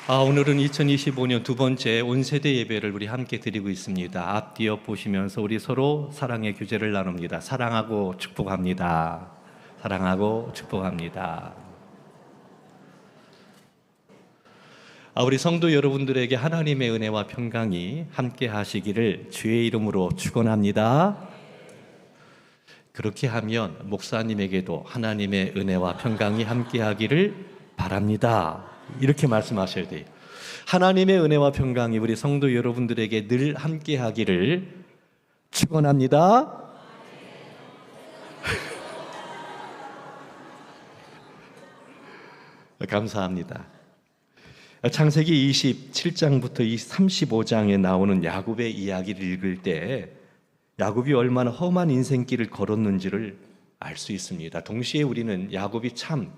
오늘은 2025년 두 번째 온세대 예배를 우리 함께 드리고 있습니다. 앞뒤 보시면서 우리 서로 사랑의 교제를 나눕니다. 사랑하고 축복합니다. 사랑하고 축복합니다. 우리 성도 여러분들에게 하나님의 은혜와 평강이 함께 하시기를 주의 이름으로 축원합니다. 그렇게 하면 목사님에게도 하나님의 은혜와 평강이 함께 하기를 바랍니다. 이렇게 말씀하셔야 돼요. 하나님의 은혜와 평강이 우리 성도 여러분들에게 늘 함께 하기를 축원합니다. 감사합니다. 창세기 27장부터 35장에 나오는 야곱의 이야기를 읽을 때 야곱이 얼마나 험한 인생길을 걸었는지를 알 수 있습니다. 동시에 우리는 야곱이 참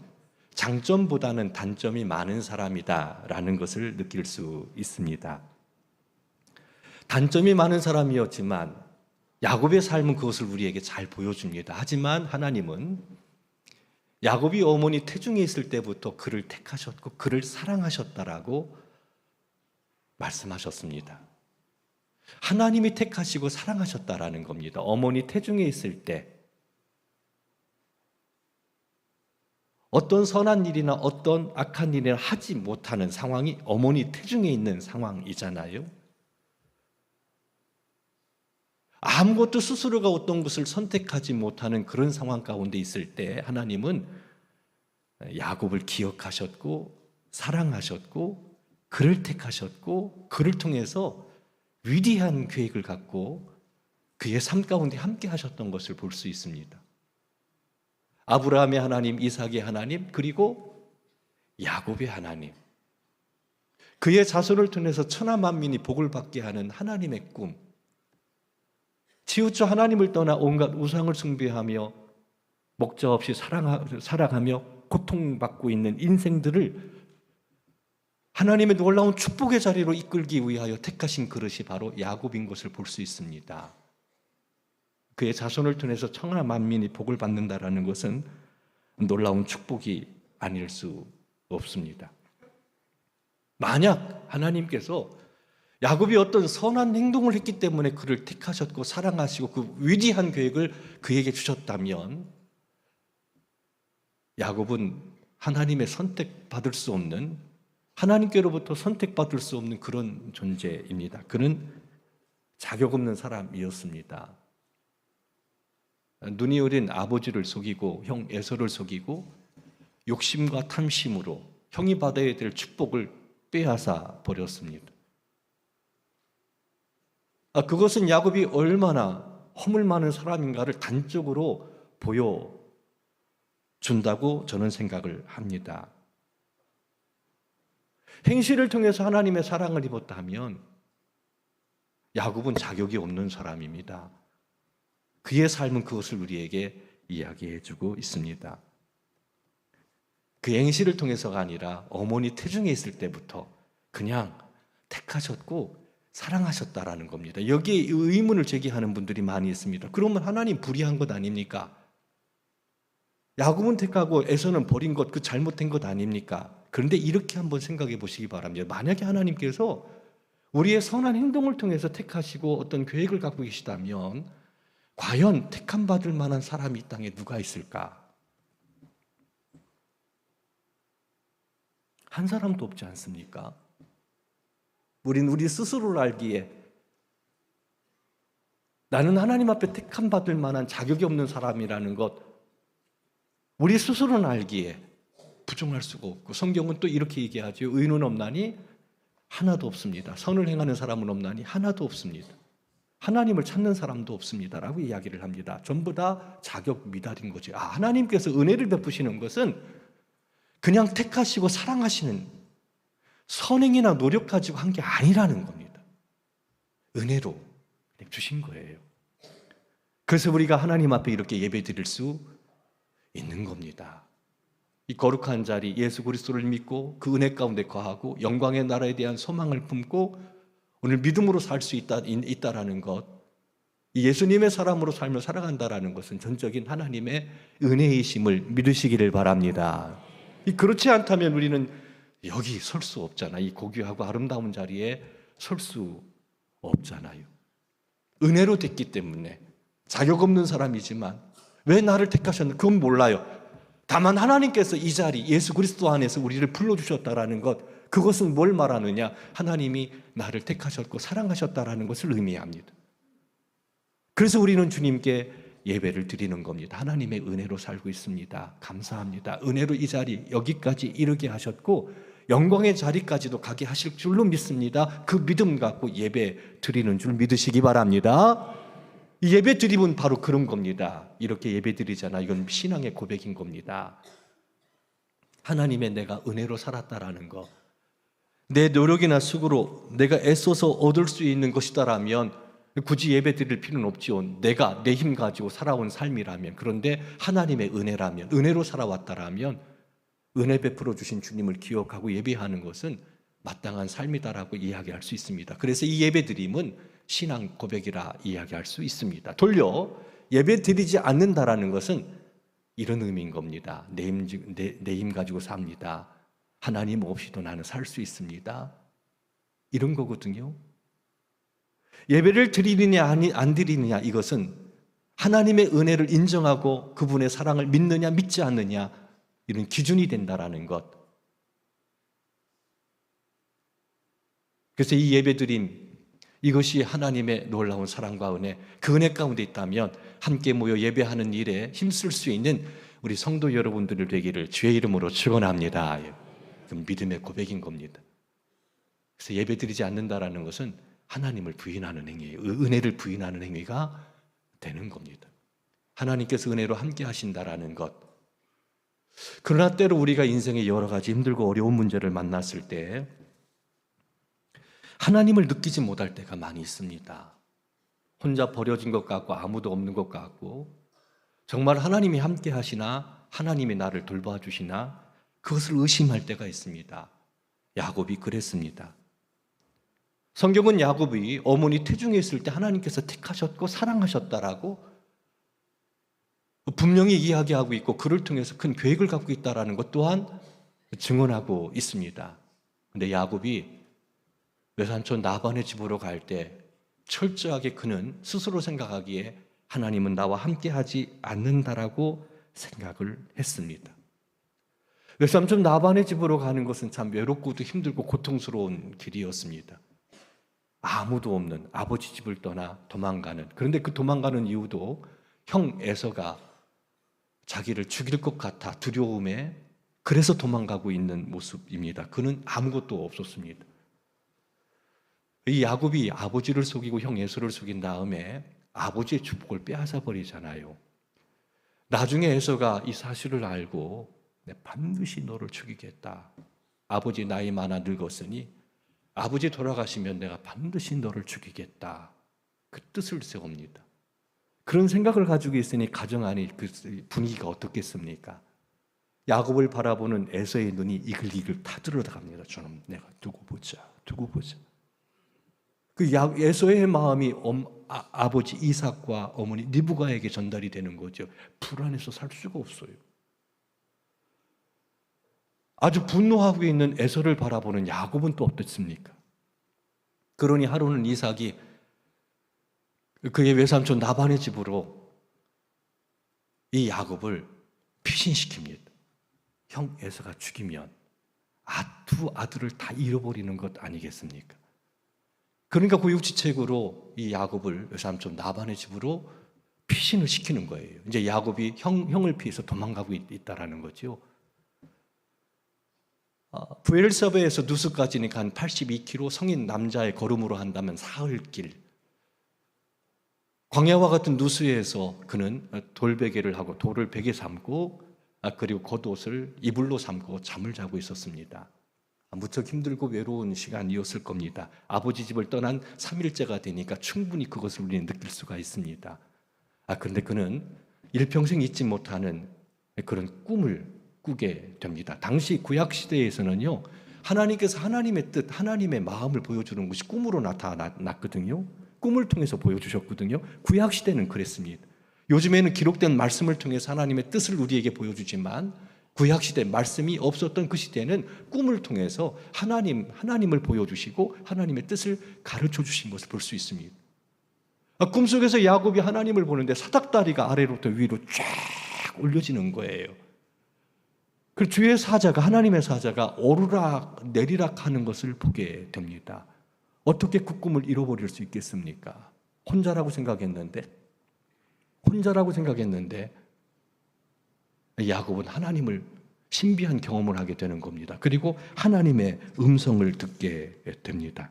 장점보다는 단점이 많은 사람이다라는 것을 느낄 수 있습니다. 단점이 많은 사람이었지만 야곱의 삶은 그것을 우리에게 잘 보여줍니다. 하지만 하나님은 야곱이 어머니 태중에 있을 때부터 그를 택하셨고 그를 사랑하셨다라고 말씀하셨습니다. 하나님이 택하시고 사랑하셨다라는 겁니다. 어머니 태중에 있을 때 어떤 선한 일이나 어떤 악한 일이나 하지 못하는 상황이 어머니 태중에 있는 상황이잖아요. 아무것도 스스로가 어떤 것을 선택하지 못하는 그런 상황 가운데 있을 때 하나님은 야곱을 기억하셨고 사랑하셨고 그를 택하셨고 그를 통해서 위대한 계획을 갖고 그의 삶 가운데 함께 하셨던 것을 볼 수 있습니다. 아브라함의 하나님, 이삭의 하나님, 그리고 야곱의 하나님, 그의 자손을 통해서 천하 만민이 복을 받게 하는 하나님의 꿈, 치우쳐 하나님을 떠나 온갖 우상을 숭배하며 목적 없이 살아가며 고통받고 있는 인생들을 하나님의 놀라운 축복의 자리로 이끌기 위하여 택하신 그릇이 바로 야곱인 것을 볼 수 있습니다. 그의 자손을 통해서 천하 만민이 복을 받는다라는 것은 놀라운 축복이 아닐 수 없습니다. 만약 하나님께서 야곱이 어떤 선한 행동을 했기 때문에 그를 택하셨고 사랑하시고 그 위대한 계획을 그에게 주셨다면 야곱은 하나님의 선택받을 수 없는, 하나님께로부터 선택받을 수 없는 그런 존재입니다. 그는 자격 없는 사람이었습니다. 눈이 어린 아버지를 속이고 형 에서를 속이고 욕심과 탐심으로 형이 받아야 될 축복을 빼앗아 버렸습니다. 그것은 야곱이 얼마나 허물 많은 사람인가를 단적으로 보여준다고 저는 생각을 합니다. 행실을 통해서 하나님의 사랑을 입었다면 야곱은 자격이 없는 사람입니다. 그의 삶은 그것을 우리에게 이야기해주고 있습니다. 그 행실을 통해서가 아니라 어머니 태중에 있을 때부터 그냥 택하셨고 사랑하셨다라는 겁니다. 여기에 의문을 제기하는 분들이 많이 있습니다. 그러면 하나님 불의한 것 아닙니까? 야곱은 택하고 에서는 버린 것, 그 잘못된 것 아닙니까? 그런데 이렇게 한번 생각해 보시기 바랍니다. 만약에 하나님께서 우리의 선한 행동을 통해서 택하시고 어떤 계획을 갖고 계시다면 과연 택함 받을 만한 사람이 이 땅에 누가 있을까? 한 사람도 없지 않습니까? 우린 우리 스스로를 알기에 나는 하나님 앞에 택함 받을 만한 자격이 없는 사람이라는 것, 우리 스스로는 알기에 부정할 수가 없고, 성경은 또 이렇게 얘기하죠. 의인은 없나니 하나도 없습니다. 선을 행하는 사람은 없나니 하나도 없습니다. 하나님을 찾는 사람도 없습니다라고 이야기를 합니다. 전부 다 자격 미달인 거죠. 하나님께서 은혜를 베푸시는 것은 그냥 택하시고 사랑하시는 선행이나 노력 가지고 한 게 아니라는 겁니다. 은혜로 주신 거예요. 그래서 우리가 하나님 앞에 이렇게 예배 드릴 수 있는 겁니다. 이 거룩한 자리, 예수 그리스도를 믿고 그 은혜 가운데 거하고 영광의 나라에 대한 소망을 품고 오늘 믿음으로 살 수 있다라는 것, 예수님의 사람으로 삶을 살아간다라는 것은 전적인 하나님의 은혜이심을 믿으시기를 바랍니다. 그렇지 않다면 우리는 여기 설 수 없잖아. 이 고귀하고 아름다운 자리에 설 수 없잖아요. 은혜로 됐기 때문에. 자격 없는 사람이지만 왜 나를 택하셨나? 그건 몰라요. 다만 하나님께서 이 자리 예수 그리스도 안에서 우리를 불러주셨다라는 것, 그것은 뭘 말하느냐? 하나님이 나를 택하셨고 사랑하셨다라는 것을 의미합니다. 그래서 우리는 주님께 예배를 드리는 겁니다. 하나님의 은혜로 살고 있습니다. 감사합니다. 은혜로 이 자리 여기까지 이르게 하셨고 영광의 자리까지도 가게 하실 줄로 믿습니다. 그 믿음 갖고 예배 드리는 줄 믿으시기 바랍니다. 이 예배 드림은 바로 그런 겁니다. 이렇게 예배 드리잖아. 이건 신앙의 고백인 겁니다. 하나님의 내가 은혜로 살았다라는 것, 내 노력이나 수고로 내가 애써서 얻을 수 있는 것이다라면 굳이 예배 드릴 필요는 없지요. 내가 내 힘 가지고 살아온 삶이라면. 그런데 하나님의 은혜라면, 은혜로 살아왔다라면 은혜 베풀어 주신 주님을 기억하고 예배하는 것은 마땅한 삶이다라고 이야기할 수 있습니다. 그래서 이 예배 드림은 신앙 고백이라 이야기할 수 있습니다. 돌려 예배 드리지 않는다라는 것은 이런 의미인 겁니다. 내 힘 가지고 삽니다. 하나님 없이도 나는 살 수 있습니다. 이런 거거든요. 예배를 드리느냐 안 드리느냐, 이것은 하나님의 은혜를 인정하고 그분의 사랑을 믿느냐 믿지 않느냐, 이런 기준이 된다라는 것. 그래서 이 예배드림, 이것이 하나님의 놀라운 사랑과 은혜, 그 은혜 가운데 있다면 함께 모여 예배하는 일에 힘쓸 수 있는 우리 성도 여러분들 되기를 주의 이름으로 축원합니다. 그 믿음의 고백인 겁니다. 그래서 예배드리지 않는다라는 것은 하나님을 부인하는 행위예요. 은혜를 부인하는 행위가 되는 겁니다. 하나님께서 은혜로 함께 하신다라는 것. 그러나 때로 우리가 인생의 여러 가지 힘들고 어려운 문제를 만났을 때 하나님을 느끼지 못할 때가 많이 있습니다. 혼자 버려진 것 같고 아무도 없는 것 같고, 정말 하나님이 함께 하시나, 하나님이 나를 돌봐주시나, 그것을 의심할 때가 있습니다. 야곱이 그랬습니다. 성경은 야곱이 어머니 태중에 있을 때 하나님께서 택하셨고 사랑하셨다라고 분명히 이야기하고 있고, 그를 통해서 큰 계획을 갖고 있다는 것 또한 증언하고 있습니다. 그런데 야곱이 외삼촌 라반의 집으로 갈 때 철저하게 그는 스스로 생각하기에 하나님은 나와 함께 하지 않는다라고 생각을 했습니다. 외삼촌 라반의 집으로 가는 것은 참 외롭고도 힘들고 고통스러운 길이었습니다. 아무도 없는 아버지 집을 떠나 도망가는, 그런데 그 도망가는 이유도 형 에서가 자기를 죽일 것 같아 두려움에, 그래서 도망가고 있는 모습입니다. 그는 아무것도 없었습니다. 이 야곱이 아버지를 속이고 형 에서를 속인 다음에 아버지의 축복을 빼앗아 버리잖아요. 나중에 에서가 이 사실을 알고 내 반드시 너를 죽이겠다. 아버지 나이 많아 늙었으니 아버지 돌아가시면 내가 반드시 너를 죽이겠다. 그 뜻을 세웁니다. 그런 생각을 가지고 있으니 가정 안에 그 분위기가 어떻겠습니까? 야곱을 바라보는 에서의 눈이 이글이글 타들어갑니다. 저는 내가 두고 보자. 그 에서의 마음이 아버지 이삭과 어머니 리브가에게 전달이 되는 거죠. 불안해서 살 수가 없어요. 아주 분노하고 있는 에서를 바라보는 야곱은 또 어떻습니까? 그러니 하루는 이삭이 그의 외삼촌 라반의 집으로 이 야곱을 피신시킵니다. 형 에서가 죽이면 두 아들을 다 잃어버리는 것 아니겠습니까? 그러니까 고육지책으로 이 야곱을 외삼촌 라반의 집으로 피신을 시키는 거예요. 이제 야곱이 형을 피해서 도망가고 있다라는 거죠. 부엘세바에서 누스까지는 한 82km, 성인 남자의 걸음으로 한다면 사흘길. 광야와 같은 누스에서 그는 돌베개를 하고 돌을 베개 삼고, 그리고 겉옷을 이불로 삼고 잠을 자고 있었습니다. 무척 힘들고 외로운 시간이었을 겁니다. 아버지 집을 떠난 3일째가 되니까 충분히 그것을 우리는 느낄 수가 있습니다. 그런데 그는 일평생 잊지 못하는 그런 꿈을 꾸게 됩니다. 당시 구약시대에서는요, 하나님께서 하나님의 뜻, 하나님의 마음을 보여주는 것이 꿈으로 나타났거든요. 꿈을 통해서 보여주셨거든요. 구약시대는 그랬습니다. 요즘에는 기록된 말씀을 통해서 하나님의 뜻을 우리에게 보여주지만, 구약시대 말씀이 없었던 그 시대에는 꿈을 통해서 하나님을 보여주시고 하나님의 뜻을 가르쳐 주신 것을 볼 수 있습니다. 꿈속에서 야곱이 하나님을 보는데 사닥다리가 아래로부터 위로 쫙 올려지는 거예요. 그 주의 사자가, 하나님의 사자가 오르락 내리락 하는 것을 보게 됩니다. 어떻게 그 꿈을 잃어버릴 수 있겠습니까? 혼자라고 생각했는데 야곱은 하나님을 신비한 경험을 하게 되는 겁니다. 그리고 하나님의 음성을 듣게 됩니다.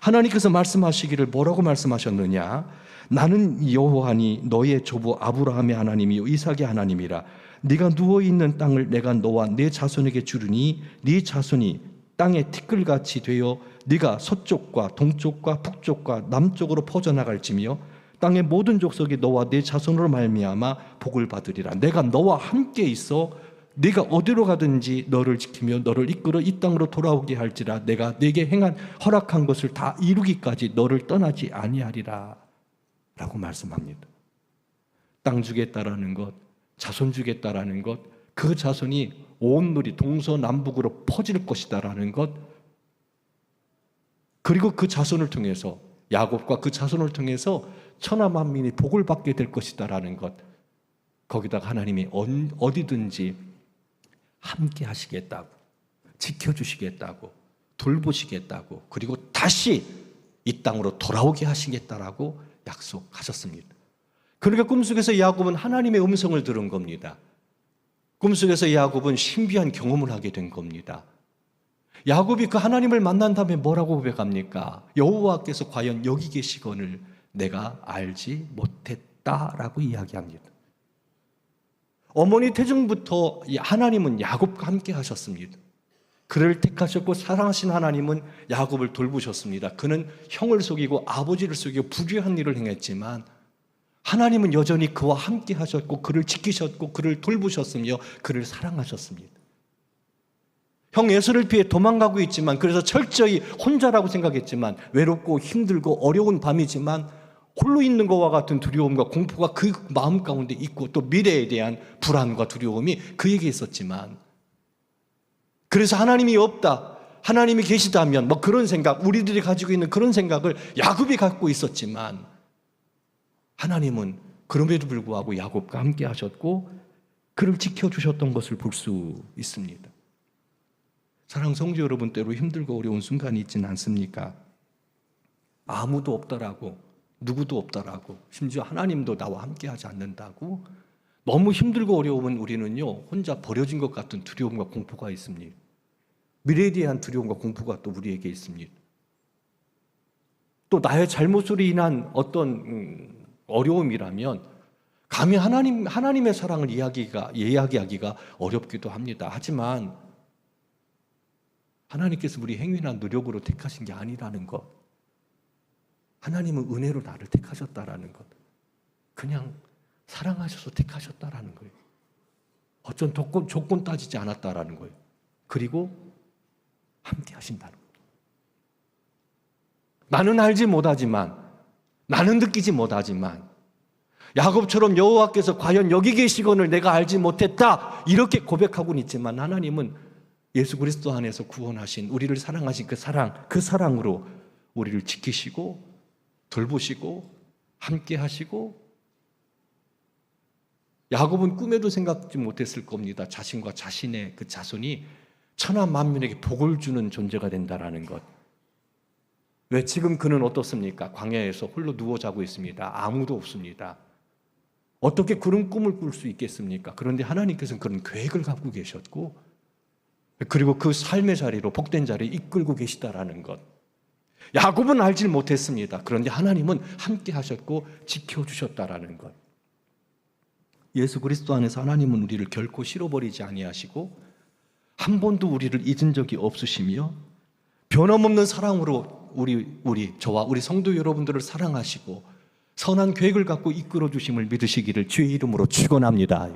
하나님께서 말씀하시기를 뭐라고 말씀하셨느냐? 나는 여호와니 너의 조부 아브라함의 하나님이요 이삭의 하나님이라. 네가 누워있는 땅을 내가 너와 네 자손에게 주르니 네 자손이 땅의 티끌같이 되어 네가 서쪽과 동쪽과 북쪽과 남쪽으로 퍼져나갈지며 땅의 모든 족속이 너와 네 자손으로 말미암아 복을 받으리라. 내가 너와 함께 있어 네가 어디로 가든지 너를 지키며 너를 이끌어 이 땅으로 돌아오게 할지라. 내가 네게 허락한 것을 다 이루기까지 너를 떠나지 아니하리라 라고 말씀합니다. 땅 주겠다라는 것, 자손 주겠다라는 것, 그 자손이 온 누리 동서남북으로 퍼질 것이다라는 것, 그리고 그 자손을 통해서 야곱과 그 자손을 통해서 천하 만민이 복을 받게 될 것이다라는 것, 거기다가 하나님이 어디든지 함께 하시겠다고, 지켜주시겠다고, 돌보시겠다고, 그리고 다시 이 땅으로 돌아오게 하시겠다라고 약속하셨습니다. 그러니까 꿈속에서 야곱은 하나님의 음성을 들은 겁니다. 꿈속에서 야곱은 신비한 경험을 하게 된 겁니다. 야곱이 그 하나님을 만난 다음에 뭐라고 고백합니까? 여호와께서 과연 여기 계시거늘 내가 알지 못했다라고 이야기합니다. 어머니 태중부터 하나님은 야곱과 함께 하셨습니다. 그를 택하셨고 사랑하신 하나님은 야곱을 돌보셨습니다. 그는 형을 속이고 아버지를 속이고 불의한 일을 행했지만 하나님은 여전히 그와 함께 하셨고 그를 지키셨고 그를 돌보셨으며 그를 사랑하셨습니다. 형 에서를 피해 도망가고 있지만, 그래서 철저히 혼자라고 생각했지만, 외롭고 힘들고 어려운 밤이지만 홀로 있는 것과 같은 두려움과 공포가 그 마음 가운데 있고 또 미래에 대한 불안과 두려움이 그에게 있었지만, 그래서 하나님이 없다, 하나님이 계시다면 뭐 그런 생각, 우리들이 가지고 있는 그런 생각을 야곱이 갖고 있었지만 하나님은 그럼에도 불구하고 야곱과 함께 하셨고 그를 지켜주셨던 것을 볼 수 있습니다. 사랑하는 성도 여러분, 때로 힘들고 어려운 순간이 있지는 않습니까? 아무도 없다라고, 누구도 없다라고, 심지어 하나님도 나와 함께 하지 않는다고 너무 힘들고 어려우면 우리는요, 혼자 버려진 것 같은 두려움과 공포가 있습니다. 미래에 대한 두려움과 공포가 또 우리에게 있습니다. 또 나의 잘못으로 인한 어떤 어려움이라면 감히 하나님의 사랑을 이야기하기가 어렵기도 합니다. 하지만 하나님께서 우리 행위나 노력으로 택하신 게 아니라는 것, 하나님은 은혜로 나를 택하셨다라는 것, 그냥 사랑하셔서 택하셨다라는 거예요. 어떤 조건 따지지 않았다라는 거예요. 그리고 함께 하신다는 거예요. 나는 알지 못하지만, 나는 느끼지 못하지만 야곱처럼 여호와께서 과연 여기 계시거늘 내가 알지 못했다 이렇게 고백하고는 있지만, 하나님은 예수 그리스도 안에서 구원하신, 우리를 사랑하신 그 사랑으로 우리를 지키시고 돌보시고 함께 하시고, 야곱은 꿈에도 생각지 못했을 겁니다. 자신과 자신의 그 자손이 천하 만민에게 복을 주는 존재가 된다라는 것. 왜 지금 그는 어떻습니까? 광야에서 홀로 누워 자고 있습니다. 아무도 없습니다. 어떻게 그런 꿈을 꿀 수 있겠습니까? 그런데 하나님께서는 그런 계획을 갖고 계셨고, 그리고 그 삶의 자리로, 복된 자리에 이끌고 계시다라는 것. 야곱은 알지 못했습니다. 그런데 하나님은 함께 하셨고 지켜주셨다라는 것. 예수 그리스도 안에서 하나님은 우리를 결코 싫어버리지 아니하시고 한 번도 우리를 잊은 적이 없으시며 변함없는 사랑으로 저와 우리 성도 여러분들을 사랑하시고 선한 계획을 갖고 이끌어 주심을 믿으시기를 주의 이름으로 축원합니다.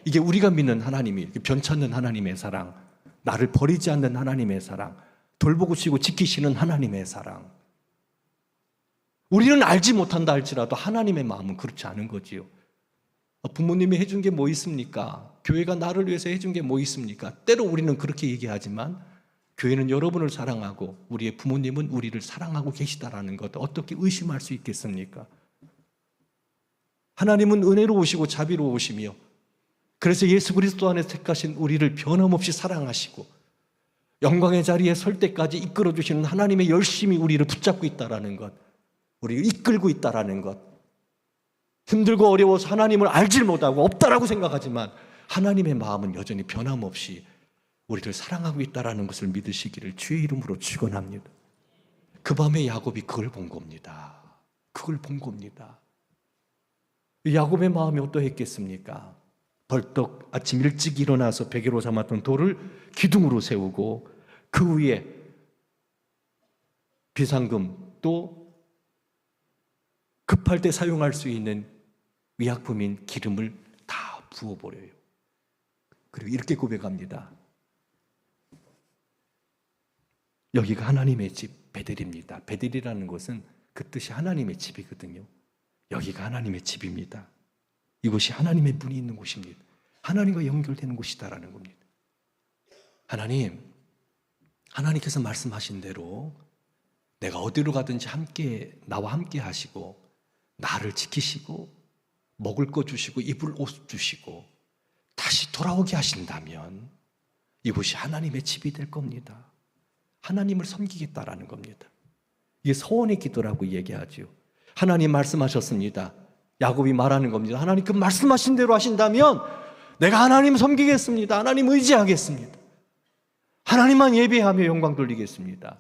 이게 우리가 믿는 하나님이 변찮는 하나님의 사랑, 나를 버리지 않는 하나님의 사랑, 돌보시고 지키시는 하나님의 사랑. 우리는 알지 못한다 할지라도 하나님의 마음은 그렇지 않은 거지요. 부모님이 해준 게 뭐 있습니까? 교회가 나를 위해서 해준 게 뭐 있습니까? 때로 우리는 그렇게 얘기하지만 교회는 여러분을 사랑하고 우리의 부모님은 우리를 사랑하고 계시다라는 것 어떻게 의심할 수 있겠습니까? 하나님은 은혜로우시고 자비로우시며 그래서 예수 그리스도 안에 택하신 우리를 변함없이 사랑하시고 영광의 자리에 설 때까지 이끌어주시는 하나님의 열심히 우리를 붙잡고 있다라는 것, 우리를 이끌고 있다라는 것, 힘들고 어려워서 하나님을 알질 못하고 없다라고 생각하지만 하나님의 마음은 여전히 변함없이 우리를 사랑하고 있다라는 것을 믿으시기를 주의 이름으로 축원합니다. 그 밤에 야곱이 그걸 본 겁니다. 그걸 본 겁니다. 야곱의 마음이 어떠했겠습니까? 벌떡 아침 일찍 일어나서 베개로 삼았던 돌을 기둥으로 세우고 그 위에 비상금 또 급할 때 사용할 수 있는 의약품인 기름을 다 부어버려요. 그리고 이렇게 고백합니다. 여기가 하나님의 집 베델입니다. 베델이라는 것은 그 뜻이 하나님의 집이거든요. 여기가 하나님의 집입니다. 이곳이 하나님의 문이 있는 곳입니다. 하나님과 연결되는 곳이다라는 겁니다. 하나님께서 말씀하신 대로 내가 어디로 가든지 나와 함께 하시고 나를 지키시고 먹을 거 주시고 입을 옷 주시고 다시 돌아오게 하신다면 이곳이 하나님의 집이 될 겁니다. 하나님을 섬기겠다라는 겁니다. 이게 서원의 기도라고 얘기하죠. 하나님 말씀하셨습니다. 야곱이 말하는 겁니다. 하나님 그 말씀하신 대로 하신다면 내가 하나님 섬기겠습니다. 하나님 의지하겠습니다. 하나님만 예배하며 영광 돌리겠습니다.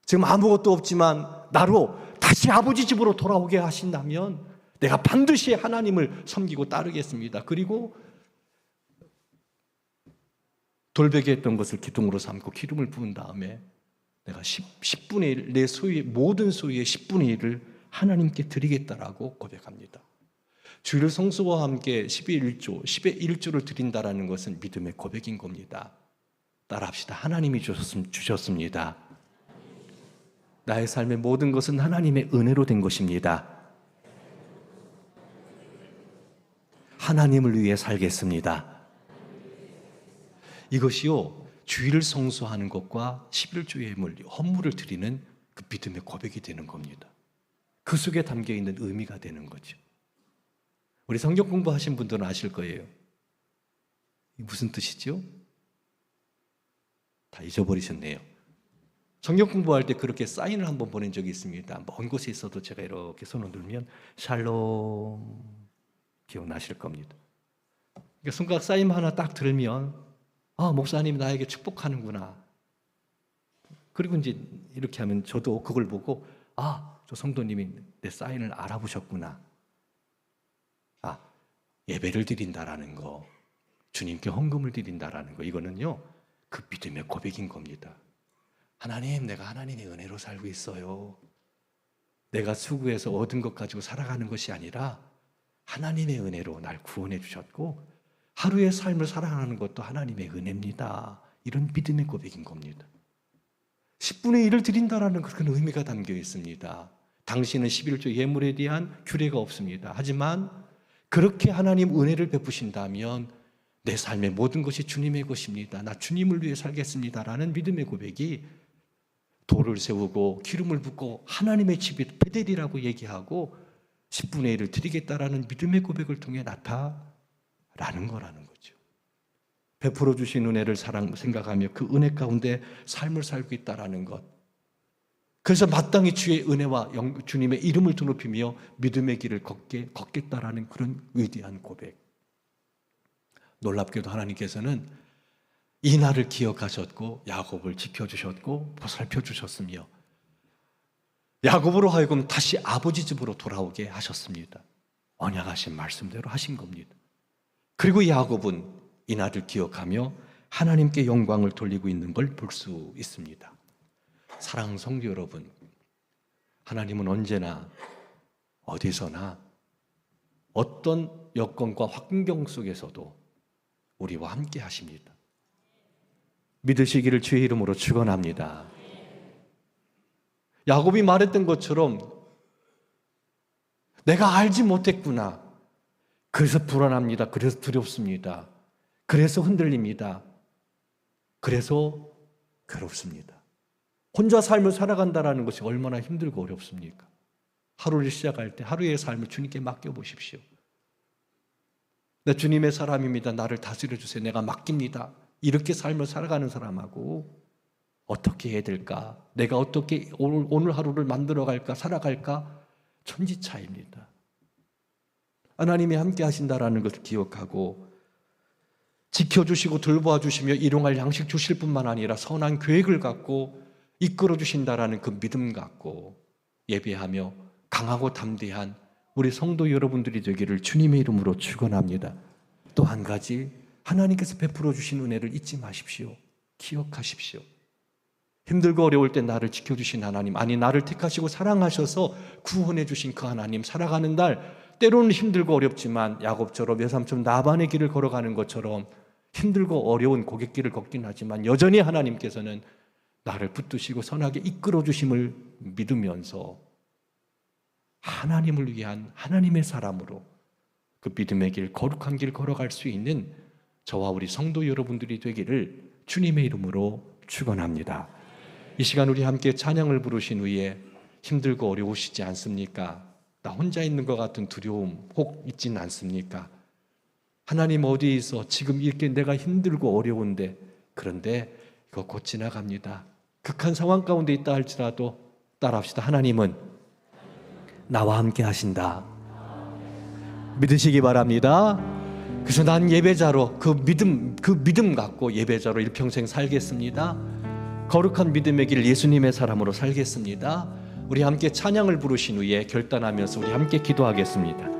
지금 아무것도 없지만 나로 다시 아버지 집으로 돌아오게 하신다면 내가 반드시 하나님을 섬기고 따르겠습니다. 그리고 돌베개 했던 것을 기둥으로 삼고 기름을 부은 다음에 내가 10분의 1, 내 소유의 모든 소유의 10분의 1을 하나님께 드리겠다라고 고백합니다. 주일 성수와 함께 10의 1조를 드린다라는 것은 믿음의 고백인 겁니다. 따라합시다. 하나님이 주셨습니다. 나의 삶의 모든 것은 하나님의 은혜로 된 것입니다. 하나님을 위해 살겠습니다. 이것이요, 주일을 성수하는 것과 11조 예물, 헌물을 드리는 그 믿음의 고백이 되는 겁니다. 그 속에 담겨있는 의미가 되는 거죠. 우리 성경 공부하신 분들은 아실 거예요. 이게 무슨 뜻이죠? 다 잊어버리셨네요. 성경 공부할 때 그렇게 사인을 한번 보낸 적이 있습니다. 먼 곳에 있어도 제가 이렇게 손을 들면 샬롬 기억나실 겁니다. 그러니까 손가락 사인 하나 딱 들면 목사님이 나에게 축복하는구나. 그리고 이제 이렇게 하면 저도 그걸 보고 저 성도님이 내 사인을 알아보셨구나. 예배를 드린다라는 거, 주님께 헌금을 드린다라는 거, 이거는요 그 믿음의 고백인 겁니다. 하나님, 내가 하나님의 은혜로 살고 있어요. 내가 수고해서 얻은 것 가지고 살아가는 것이 아니라 하나님의 은혜로 날 구원해 주셨고 하루의 삶을 살아가는 것도 하나님의 은혜입니다. 이런 믿음의 고백인 겁니다. 10분의 1을 드린다라는 그런 의미가 담겨 있습니다. 당신은 11조 예물에 대한 규례가 없습니다. 하지만 그렇게 하나님 은혜를 베푸신다면 내 삶의 모든 것이 주님의 것입니다. 나 주님을 위해 살겠습니다라는 믿음의 고백이 돌을 세우고 기름을 붓고 하나님의 집이 베델이라고 얘기하고 10분의 1을 드리겠다라는 믿음의 고백을 통해 나타나는 거라는 거죠. 베풀어 주신 은혜를 생각하며 그 은혜 가운데 삶을 살고 있다라는 것. 그래서 마땅히 주의 은혜와 주님의 이름을 드높이며 믿음의 길을 걷겠다라는 그런 위대한 고백. 놀랍게도 하나님께서는 이 날을 기억하셨고 야곱을 지켜주셨고 보살펴 주셨으며 야곱으로 하여금 다시 아버지 집으로 돌아오게 하셨습니다. 언약하신 말씀대로 하신 겁니다. 그리고 야곱은 이 날을 기억하며 하나님께 영광을 돌리고 있는 걸 볼 수 있습니다. 사랑하는 성도 여러분, 하나님은 언제나 어디서나 어떤 여건과 환경 속에서도 우리와 함께 하십니다. 믿으시기를 주의 이름으로 축원합니다. 야곱이 말했던 것처럼 내가 알지 못했구나. 그래서 불안합니다. 그래서 두렵습니다. 그래서 흔들립니다. 그래서 괴롭습니다. 혼자 삶을 살아간다는 것이 얼마나 힘들고 어렵습니까? 하루를 시작할 때 하루의 삶을 주님께 맡겨보십시오. 나 주님의 사람입니다. 나를 다스려 주세요. 내가 맡깁니다. 이렇게 삶을 살아가는 사람하고 어떻게 해야 될까? 내가 어떻게 오늘 하루를 만들어갈까? 살아갈까? 천지차이입니다. 하나님이 함께 하신다라는 것을 기억하고 지켜주시고 돌보아주시며 일용할 양식 주실 뿐만 아니라 선한 계획을 갖고 이끌어 주신다라는 그 믿음 갖고 예배하며 강하고 담대한 우리 성도 여러분들이 되기를 주님의 이름으로 축원합니다. 또 한 가지, 하나님께서 베풀어 주신 은혜를 잊지 마십시오. 기억하십시오. 힘들고 어려울 때 나를 지켜주신 하나님, 아니 나를 택하시고 사랑하셔서 구원해 주신 그 하나님, 살아가는 날 때로는 힘들고 어렵지만 야곱처럼 외삼촌 나반의 길을 걸어가는 것처럼 힘들고 어려운 고갯길을 걷긴 하지만 여전히 하나님께서는 나를 붙드시고 선하게 이끌어 주심을 믿으면서 하나님을 위한 하나님의 사람으로 그 믿음의 길, 거룩한 길 걸어갈 수 있는 저와 우리 성도 여러분들이 되기를 주님의 이름으로 축원합니다. 이 시간 우리 함께 찬양을 부르신 후에 힘들고 어려우시지 않습니까? 나 혼자 있는 것 같은 두려움 혹 있지는 않습니까? 하나님 어디에 있어? 지금 이렇게 내가 힘들고 어려운데, 그런데 이거 곧 지나갑니다. 극한 상황 가운데 있다 할지라도 따라합시다. 하나님은 나와 함께 하신다. 믿으시기 바랍니다. 그래서 난 예배자로 그 믿음 갖고 예배자로 일평생 살겠습니다. 거룩한 믿음의 길 예수님의 사람으로 살겠습니다. 우리 함께 찬양을 부르신 후에 결단하면서 우리 함께 기도하겠습니다.